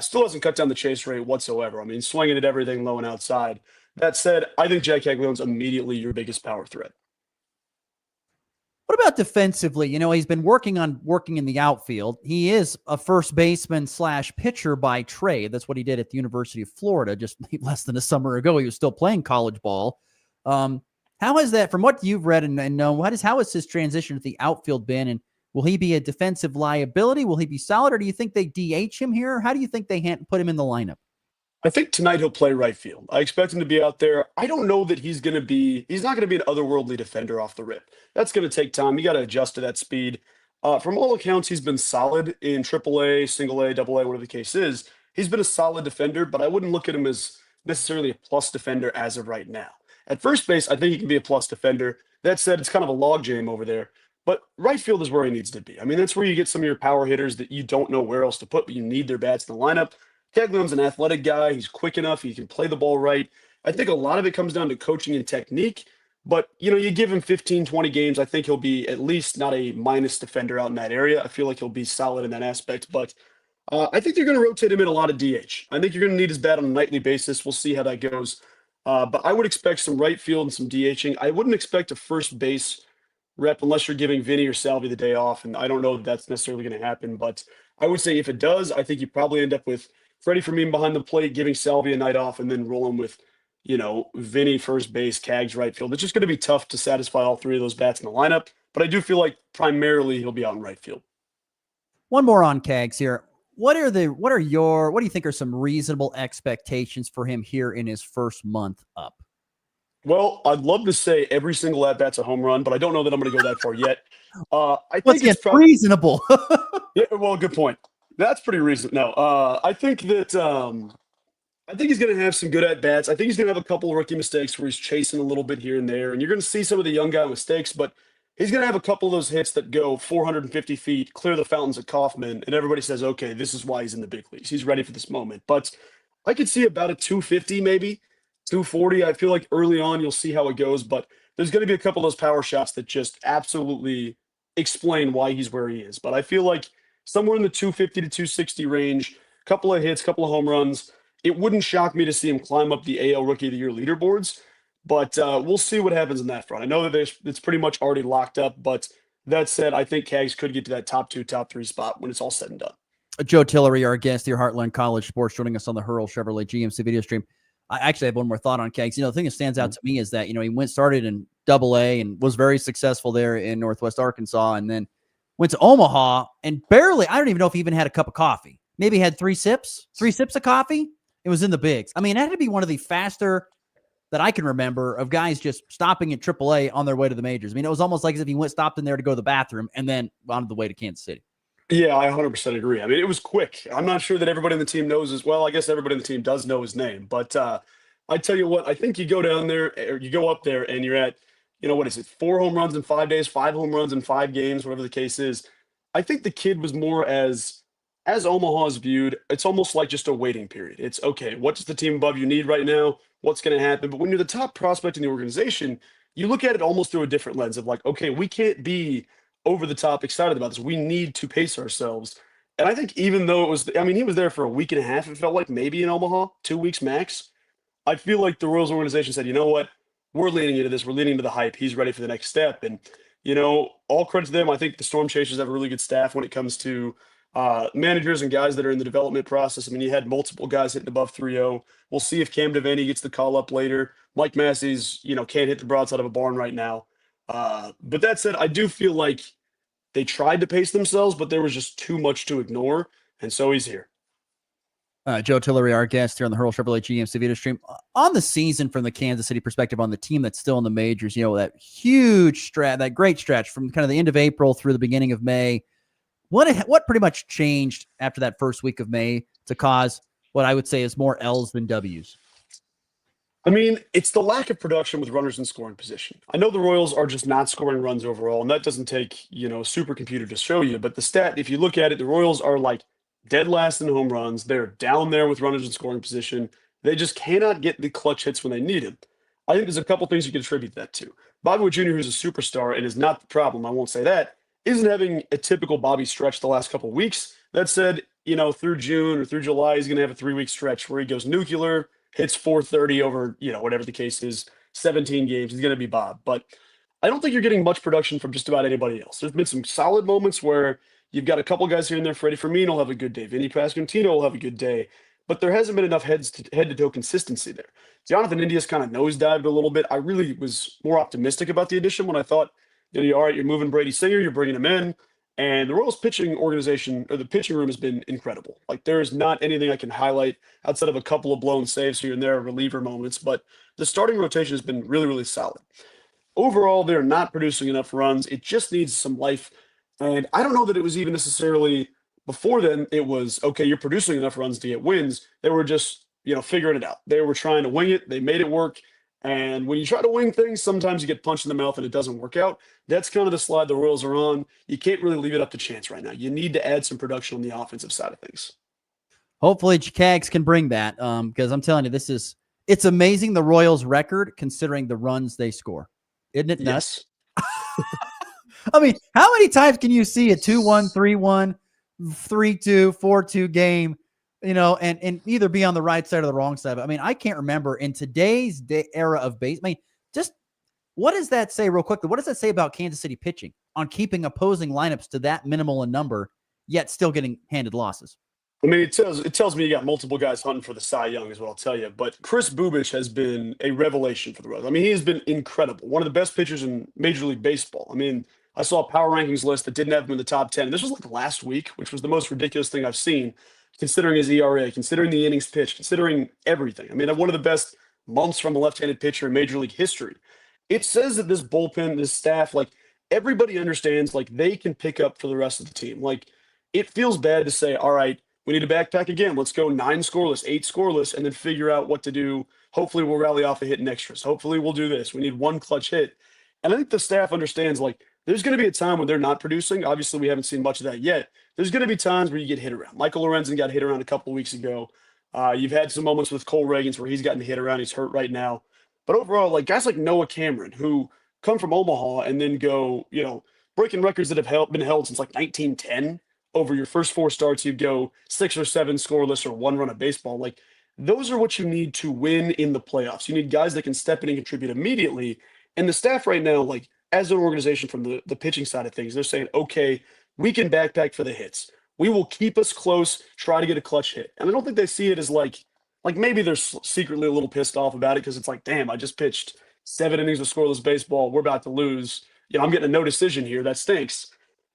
Still hasn't cut down the chase rate whatsoever. I mean, swinging at everything low and outside. That said, I think Jack Caglione's immediately your biggest power threat. What about defensively? He's been working in the outfield. He is a first baseman / pitcher by trade. That's what he did at the University of Florida just less than a summer ago. He was still playing college ball. How has that, from what you've read and know, how has his transition to the outfield been? And will he be a defensive liability? Will he be solid? Or do you think they DH him here? How do you think they put him in the lineup? I think tonight he'll play right field. I expect him to be out there. I don't know that he's not going to be an otherworldly defender off the rip. That's going to take time. You got to adjust to that speed. From all accounts, he's been solid in AAA, single A, double A, whatever the case is. He's been a solid defender, but I wouldn't look at him as necessarily a plus defender as of right now. At first base, I think he can be a plus defender. That said, it's kind of a logjam over there. But right field is where he needs to be. I mean, that's where you get some of your power hitters that you don't know where else to put, but you need their bats in the lineup. Keglum's an athletic guy. He's quick enough. He can play the ball right. I think a lot of it comes down to coaching and technique. But, you give him 15, 20 games, I think he'll be at least not a minus defender out in that area. I feel like he'll be solid in that aspect. But I think they're going to rotate him in a lot of DH. I think you're going to need his bat on a nightly basis. We'll see how that goes. But I would expect some right field and some DHing. I wouldn't expect a first base rep unless you're giving Vinny or Salvi the day off. And I don't know if that's necessarily going to happen. But I would say if it does, I think you probably end up with Freddie Fermin behind the plate, giving Salvi a night off, and then rolling with, Vinny first base, Cags right field. It's just going to be tough to satisfy all three of those bats in the lineup. But I do feel like primarily he'll be out in right field. One more on Cags here. What do you think are some reasonable expectations for him here in his first month up? Well, I'd love to say every single at-bat's a home run, but I don't know that I'm going to go that far yet. I think it's reasonable. Yeah, well, good point. That's pretty reasonable. No, I think that I think he's going to have some good at-bats. I think he's going to have a couple of rookie mistakes where he's chasing a little bit here and there, and you're going to see some of the young guy mistakes, but he's going to have a couple of those hits that go 450 feet, clear the fountains at Kauffman, and everybody says, okay, this is why he's in the big leagues. He's ready for this moment. But I could see about a 250 maybe, 240. I feel like early on you'll see how it goes, but there's going to be a couple of those power shots that just absolutely explain why he's where he is. But I feel like somewhere in the 250 to 260 range, couple of hits, couple of home runs. It wouldn't shock me to see him climb up the AL Rookie of the Year leaderboards, but we'll see what happens in that front. I know that it's pretty much already locked up, but that said, I think Cags could get to that top 2, top 3 spot when it's all said and done. Joe Tillery, our guest here, Heartland College Sports, joining us on the Hurl Chevrolet GMC video stream. I actually have one more thought on Cags. The thing that stands out to me is that, he started in Double-A and was very successful there in Northwest Arkansas, and then went to Omaha and barely, I don't even know if he even had a cup of coffee. Maybe had 3 sips of coffee. It was in the bigs. I mean, it had to be one of the faster that I can remember of guys just stopping at AAA on their way to the majors. I mean, it was almost like as if he stopped in there to go to the bathroom and then on the way to Kansas City. Yeah, I 100% agree. I mean, it was quick. I'm not sure that everybody on the team knows as well. I guess everybody on the team does know his name. But I tell you what, I think you go down there, or you go up there and you're at, what is it, 4 home runs in 5 days, 5 home runs in 5 games, whatever the case is. I think the kid was more as Omaha is viewed, it's almost like just a waiting period. It's, okay, what does the team above you need right now? What's going to happen? But when you're the top prospect in the organization, you look at it almost through a different lens of like, okay, we can't be over the top excited about this. We need to pace ourselves. And I think even though he was there for a week and a half, it felt like maybe in Omaha, 2 weeks max. I feel like the Royals organization said, you know what? We're leaning into this. We're leaning into the hype. He's ready for the next step. And, all credit to them. I think the Storm Chasers have a really good staff when it comes to managers and guys that are in the development process. I mean, you had multiple guys hitting above 3.0. We'll see if Cam Devaney gets the call up later. Mike Massey's, can't hit the broadside of a barn right now. But that said, I do feel like they tried to pace themselves, but there was just too much to ignore. And so he's here. Joe Tillery, our guest here on the Hurl Chevrolet GMC video stream. On the season from the Kansas City perspective, on the team that's still in the majors, that huge stretch, that great stretch from kind of the end of April through the beginning of May. What pretty much changed after that first week of May to cause what I would say is more L's than W's? I mean, it's the lack of production with runners in scoring position. I know the Royals are just not scoring runs overall, and that doesn't take, a supercomputer to show you. But the stat, if you look at it, the Royals are like dead last in home runs. They're down there with runners in scoring position. They just cannot get the clutch hits when they need them. I think there's a couple things you can attribute that to. Bobby Witt Jr., who's a superstar and is not the problem, I won't say that, isn't having a typical Bobby stretch the last couple of weeks. That said, through June or through July, he's going to have a 3-week stretch where he goes nuclear, hits 430 over, whatever the case is, 17 games. He's going to be Bob. But I don't think you're getting much production from just about anybody else. There's been some solid moments where you've got a couple guys here and there. Freddie Fermin will have a good day. Vinny Pasquantino will have a good day. But there hasn't been enough head-to-toe consistency there. Jonathan India's kind of nosedived a little bit. I really was more optimistic about the addition when I thought, all right, you're moving Brady Singer, you're bringing him in. And the Royals pitching organization, or the pitching room, has been incredible. Like, there is not anything I can highlight outside of a couple of blown saves here and there, reliever moments. But the starting rotation has been really, really solid. Overall, they're not producing enough runs. It just needs some life. And I don't know that it was even necessarily Before then, it was, okay, you're producing enough runs to get wins. They were just, figuring it out. They were trying to wing it. They made it work. And when you try to wing things, sometimes you get punched in the mouth and it doesn't work out. That's kind of the slide the Royals are on. You can't really leave it up to chance right now. You need to add some production on the offensive side of things. Hopefully Cags can bring that, because I'm telling you, it's amazing the Royals' record considering the runs they score. Isn't it nuts? Yes. I mean, how many times can you see a 2-1, 3-1, 3-2, 4-2 game, and either be on the right side or the wrong side? I mean, I can't remember in today's era of base. I mean, just what does that say real quickly? What does that say about Kansas City pitching on keeping opposing lineups to that minimal a number, yet still getting handed losses? I mean, it tells me you got multiple guys hunting for the Cy Young is what I'll tell you. But Chris Bubich has been a revelation for the Royals. I mean, he has been incredible. One of the best pitchers in Major League Baseball. I mean, I saw a power rankings list that didn't have him in the top 10. This was like last week, which was the most ridiculous thing I've seen, considering his ERA, considering the innings pitched, considering everything. I mean, one of the best months from a left-handed pitcher in Major League history. It says that this bullpen, this staff, like everybody understands, like they can pick up for the rest of the team. Like it feels bad to say, all right, we need to backpack again. Let's go 9 scoreless, 8 scoreless, and then figure out what to do. Hopefully we'll rally off a hit in extras. Hopefully we'll do this. We need one clutch hit. And I think the staff understands, like, there's going to be a time when they're not producing. Obviously, we haven't seen much of that yet. There's going to be times where you get hit around. Michael Lorenzen got hit around a couple of weeks ago. You've had some moments with Cole Reagans where he's gotten hit around. He's hurt right now. But overall, like guys like Noah Cameron, who come from Omaha and then go, breaking records that have been held since like 1910. Over your first 4 starts, you'd go 6 or 7 scoreless or 1 run of baseball. Like those are what you need to win in the playoffs. You need guys that can step in and contribute immediately. And the staff right now, like as an organization from the pitching side of things, they're saying, okay, we can backpack for the hits. We will keep us close, try to get a clutch hit. And I don't think they see it as like maybe they're secretly a little pissed off about it because it's like, damn, I just pitched 7 innings of scoreless baseball. We're about to lose. I'm getting a no decision here. That stinks.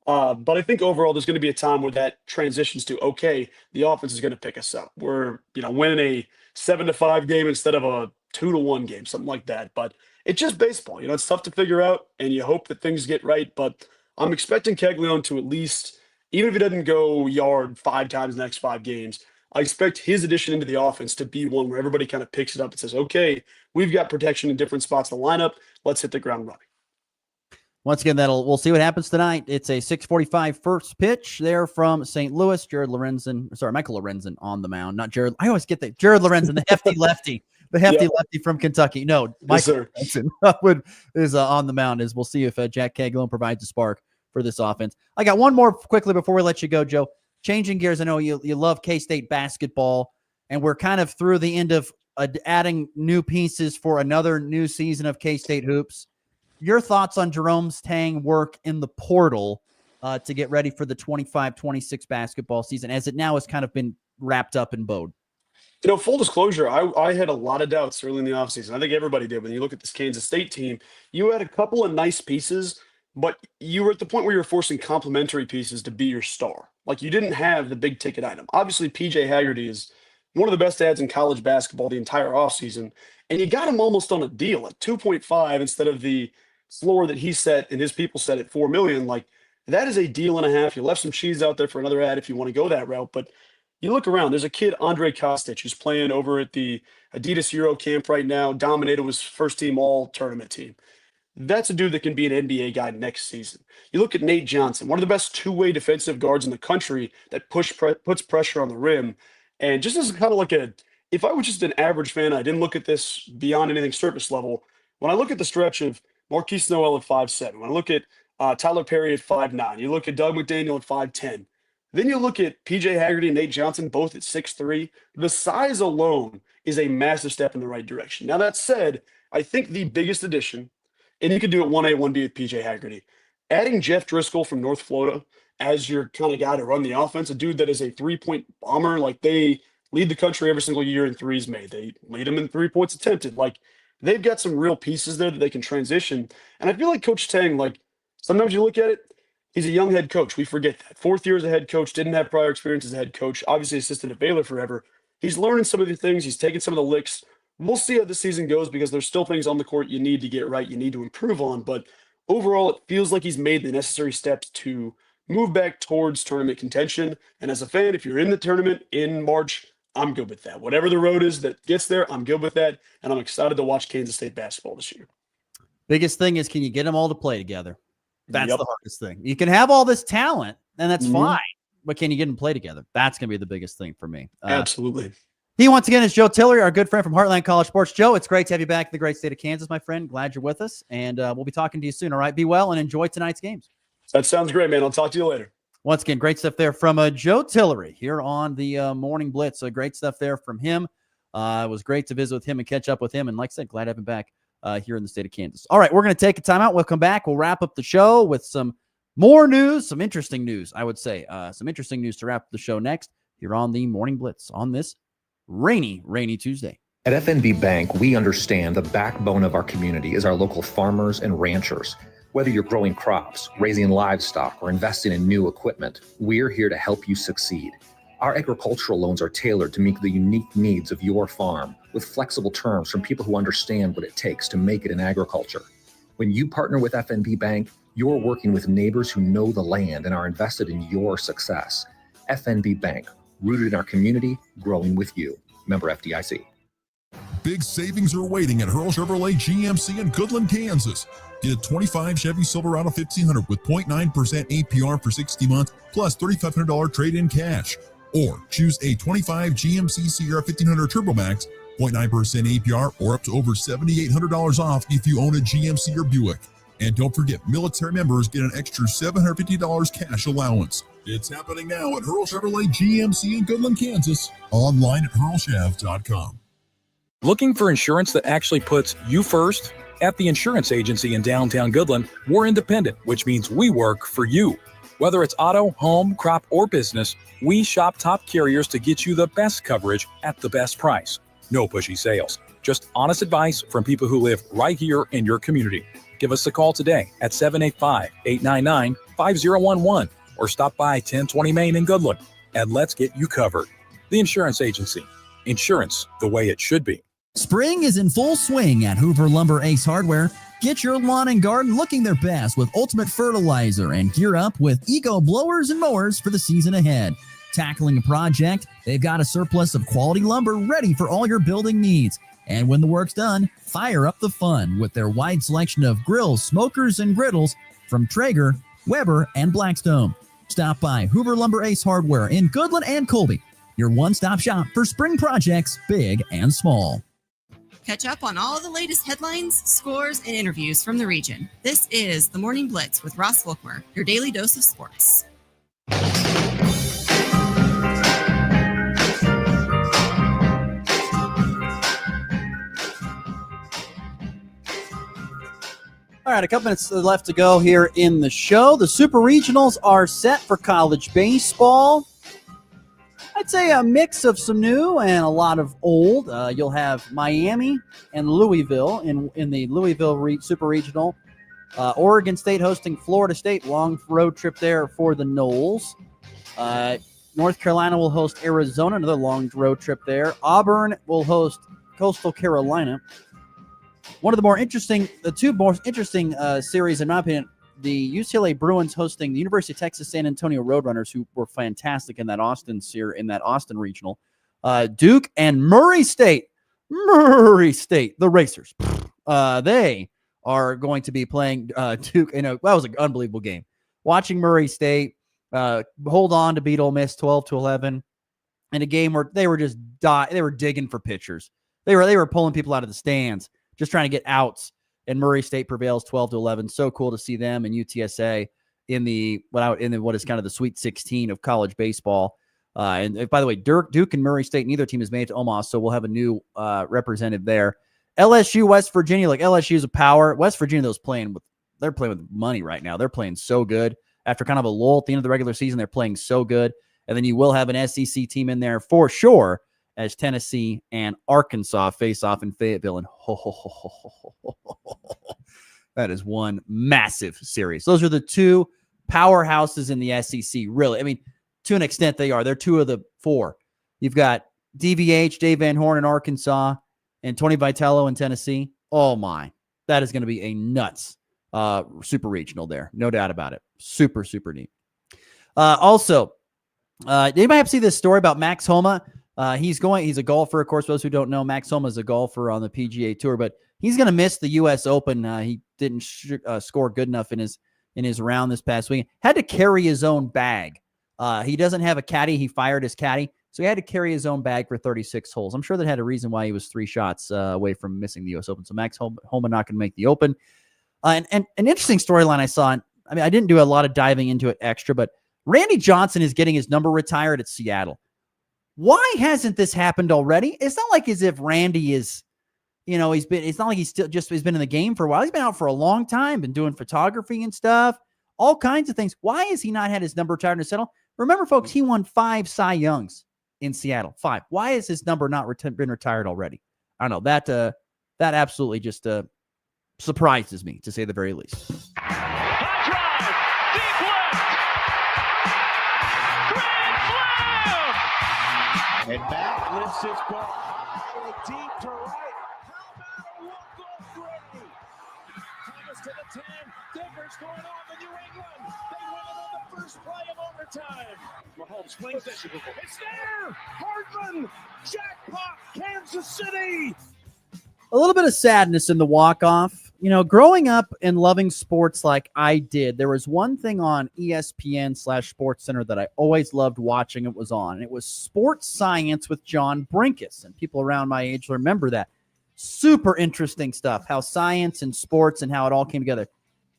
But I think overall there's going to be a time where that transitions to, okay, the offense is going to pick us up. We're, winning a 7-5 game instead of a 2-1 game, something like that. But it's just baseball. It's tough to figure out, and you hope that things get right. But I'm expecting Caglione to at least, even if he doesn't go yard 5 times in the next 5 games, I expect his addition into the offense to be one where everybody kind of picks it up and says, okay, we've got protection in different spots in the lineup. Let's hit the ground running. Once again, we'll see what happens tonight. It's a 6:45 first pitch there from St. Louis. Michael Lorenzen on the mound, not Jared. I always get that. Jared Lorenzen, the hefty lefty, lefty from Kentucky. No, Michael Lorenzen is on the mound. We'll see if Jack Caglione provides a spark for this offense. I got one more quickly before we let you go, Joe. Changing gears, I know you love K-State basketball, and we're kind of through the end of adding new pieces for another new season of K-State hoops. Your thoughts on Jerome's Tang work in the portal to get ready for the 25-26 basketball season, as it now has kind of been wrapped up in Bode? Full disclosure, I had a lot of doubts early in the offseason. I think everybody did. When you look at this Kansas State team, you had a couple of nice pieces, but you were at the point where you were forcing complementary pieces to be your star. Like you didn't have the big ticket item. Obviously, PJ Haggerty is one of the best ads in college basketball the entire offseason, and you got him almost on a deal at 2.5 instead of the floor that he set and his people set at $4 million. Like that is a deal and a half. You left some cheese out there for another ad if you want to go that route. But you look around, there's a kid, Andre Kostic, who's playing over at the Adidas Euro camp right now, dominated with first team all tournament team. That's a dude that can be an NBA guy next season. You look at Nate Johnson, one of the best 2-way defensive guards in the country that puts pressure on the rim. And just as kind of like if I was just an average fan, I didn't look at this beyond anything surface level. When I look at the stretch of Marquise Noel at 5'7", when I look at Tyler Perry at 5'9", you look at Doug McDaniel at 5'10", then you look at PJ Haggerty and Nate Johnson both at 6'3". The size alone is a massive step in the right direction. Now that said, I think the biggest addition, and you could do it 1A, 1B with PJ Haggerty, adding Jeff Driscoll from North Florida as your kind of guy to run the offense, a dude that is a 3-point bomber. Like they lead the country every single year in threes made. They lead them in 3 points attempted. Like they've got some real pieces there that they can transition. And I feel like Coach Tang, like sometimes you look at it, he's a young head coach. We forget that. 4th year as a head coach, didn't have prior experience as a head coach, obviously assisted at Baylor forever. He's learning some of the things. He's taking some of the licks. We'll see how the season goes because there's still things on the court you need to get right, you need to improve on. But overall, it feels like he's made the necessary steps to move back towards tournament contention. And as a fan, if you're in the tournament in March, I'm good with that. Whatever the road is that gets there, I'm good with that. And I'm excited to watch Kansas State basketball this year. Biggest thing is, can you get them all to play together? That's the hardest thing. You can have all this talent, and that's fine. But can you get them to play together? That's going to be the biggest thing for me. Absolutely. He, once again, is Joe Tillery, our good friend from Heartland College Sports. Joe, it's great to have you back in the great state of Kansas, my friend. Glad you're with us, and we'll be talking to you soon, all right? Be well and enjoy tonight's games. That sounds great, man. I'll talk to you later. Once again, great stuff there from Joe Tillery here on the Morning Blitz. Great stuff there from him. It was great to visit with him and catch up with him, and like I said, glad to have him back here in the state of Kansas. All right, we're going to take a timeout. We'll come back. We'll wrap up the show with some more news, some interesting news, I would say. Some interesting news to wrap up the show next here on the Morning Blitz on this rainy Tuesday. At FNB Bank, we understand the backbone of our community is our local farmers and ranchers. Whether you're growing crops, raising livestock, or investing in new equipment, we're here to help you succeed. Our agricultural loans are tailored to meet the unique needs of your farm, with flexible terms from people who understand what it takes to make it in agriculture. When you partner with FNB Bank, you're working with neighbors who know the land and are invested in your success. FNB Bank, rooted in our community, growing with you. Member FDIC. Big savings are waiting at Hurl Chevrolet GMC in Goodland, Kansas. Get a 25 Chevy Silverado 1500 with 0.9% APR for 60 months plus $3,500 trade-in cash. Or choose a 25 GMC Sierra 1500 Turbo Max, 0.9% APR, or up to over $7,800 off if you own a GMC or Buick. And don't forget, military members get an extra $750 cash allowance. It's happening now at Hurl Chevrolet GMC in Goodland, Kansas. Online at hurlchev.com. Looking for insurance that actually puts you first? At the insurance agency in downtown Goodland, we're independent, which means we work for you. Whether it's auto, home, crop, or business, we shop top carriers to get you the best coverage at the best price. No pushy sales, just honest advice from people who live right here in your community. Give us a call today at 785-899-5011 or stop by 1020 Main in Goodland, and let's get you covered. The Insurance Agency. Insurance the way it should be. Spring is in full swing at Hoover Lumber Ace Hardware. Get your lawn and garden looking their best with Ultimate Fertilizer and gear up with Eco blowers and mowers for the season ahead. Tackling a project, they've got a surplus of quality lumber ready for all your building needs. And when the work's done, fire up the fun with their wide selection of grills, smokers, and griddles from Traeger, Weber, and Blackstone. Stop by Hoover Lumber Ace Hardware in Goodland and Colby, your one-stop shop for spring projects, big and small. Catch up on all the latest headlines, scores, and interviews from the region. This is the Morning Blitz with Ross Volkmer, your daily dose of sports. All right, a couple minutes left to go here in the show. The Super Regionals are set for college baseball. I'd say a mix of some new and a lot of old. You'll have Miami and Louisville in the Louisville Super Regional. Oregon State hosting Florida State. Long road trip there for the Noles. North Carolina will host Arizona. Another long road trip there. Auburn will host Coastal Carolina. One of the two most interesting series, in my opinion, the UCLA Bruins hosting the University of Texas San Antonio Roadrunners, who were fantastic in that Austin regional. Duke and Murray State, the Racers. They are going to be playing Duke. That was an unbelievable game. Watching Murray State hold on to beat Ole Miss 12-11 in a game where they were just they were digging for pitchers. They were pulling people out of the stands, just trying to get outs. And Murray State prevails 12-11. So cool to see them and UTSA in what is kind of the Sweet 16 of college baseball. And by the way, Duke and Murray State, neither team has made it to Omaha, so we'll have a new representative there. LSU, West Virginia, like LSU is a power. West Virginia, they're playing with money right now. They're playing so good. After kind of a lull at the end of the regular season, they're playing so good. And then you will have an SEC team in there for sure, as Tennessee and Arkansas face off in Fayetteville. And that is one massive series. Those are the two powerhouses in the SEC, really. I mean, to an extent they are. They're two of the four. You've got DVH, Dave Van Horn in Arkansas, and Tony Vitello in Tennessee. Oh, my. That is going to be a nuts super regional there. No doubt about it. Super, super neat. Also, anybody have to see this story about Max Homa? He's a golfer. Of course, those who don't know, Max Homa is a golfer on the PGA Tour, but he's going to miss the U.S. Open. He didn't score good enough in his round this past week. Had to carry his own bag. He doesn't have a caddy. He fired his caddy, so he had to carry his own bag for 36 holes. I'm sure that had a reason why he was 3 shots away from missing the U.S. Open. So Max Homa not going to make the Open. And an interesting storyline I saw. I mean, I didn't do a lot of diving into it extra, but Randy Johnson is getting his number retired at Seattle. Why hasn't this happened already? It's not like as if Randy is, it's not like he's been in the game for a while. He's been out for a long time, been doing photography and stuff, all kinds of things. Why has he not had his number retired in Seattle? Remember, folks, he won 5 Cy Youngs in Seattle. 5. Why has his number not been retired already? I don't know. That absolutely just surprises me, to say the very least. And Matt lifts his ball high and deep to right. How about a walk-off Brady? Thomas to the 10. Difference going on in New England. They win it on the first play of overtime. Mahomes swings it. It's there. Hardman. Jackpot. Kansas City. A little bit of sadness in the walk-off. Growing up and loving sports like I did, there was one thing on ESPN/SportsCenter that I always loved watching. It was on. It was Sports Science with John Brinkus. And people around my age remember that. Super interesting stuff, how science and sports and how it all came together.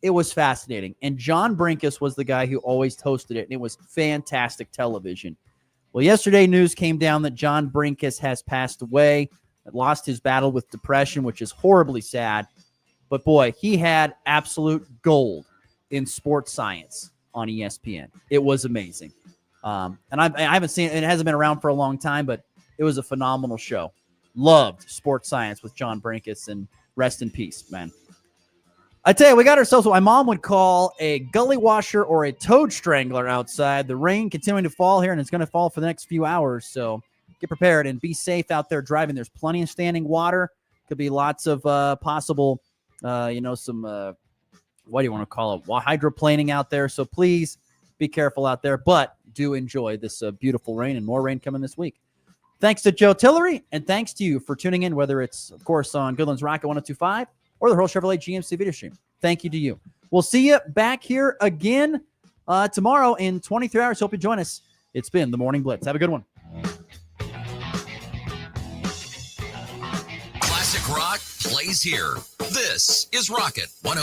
It was fascinating. And John Brinkus was the guy who always hosted it. And it was fantastic television. Well, yesterday news came down that John Brinkus has passed away, lost his battle with depression, which is horribly sad. But boy, he had absolute gold in sports science on ESPN. It was amazing. And I haven't seen it. It hasn't been around for a long time, but it was a phenomenal show. Loved sports science with John Brinkus, and rest in peace, man. I tell you, we got ourselves what my mom would call a gully washer or a toad strangler outside. The rain continuing to fall here, and it's going to fall for the next few hours. So get prepared and be safe out there driving. There's plenty of standing water. Could be lots of possible some, what do you want to call it? Hydroplaning out there. So please be careful out there, but do enjoy this beautiful rain, and more rain coming this week. Thanks to Joe Tillery, and thanks to you for tuning in, whether it's, of course, on Goodland's Rocket 102.5 or the Hurl Chevrolet GMC video stream. Thank you to you. We'll see you back here again tomorrow in 23 hours. Hope you join us. It's been the Morning Blitz. Have a good one. Classic rock plays here. This is Rocket 102.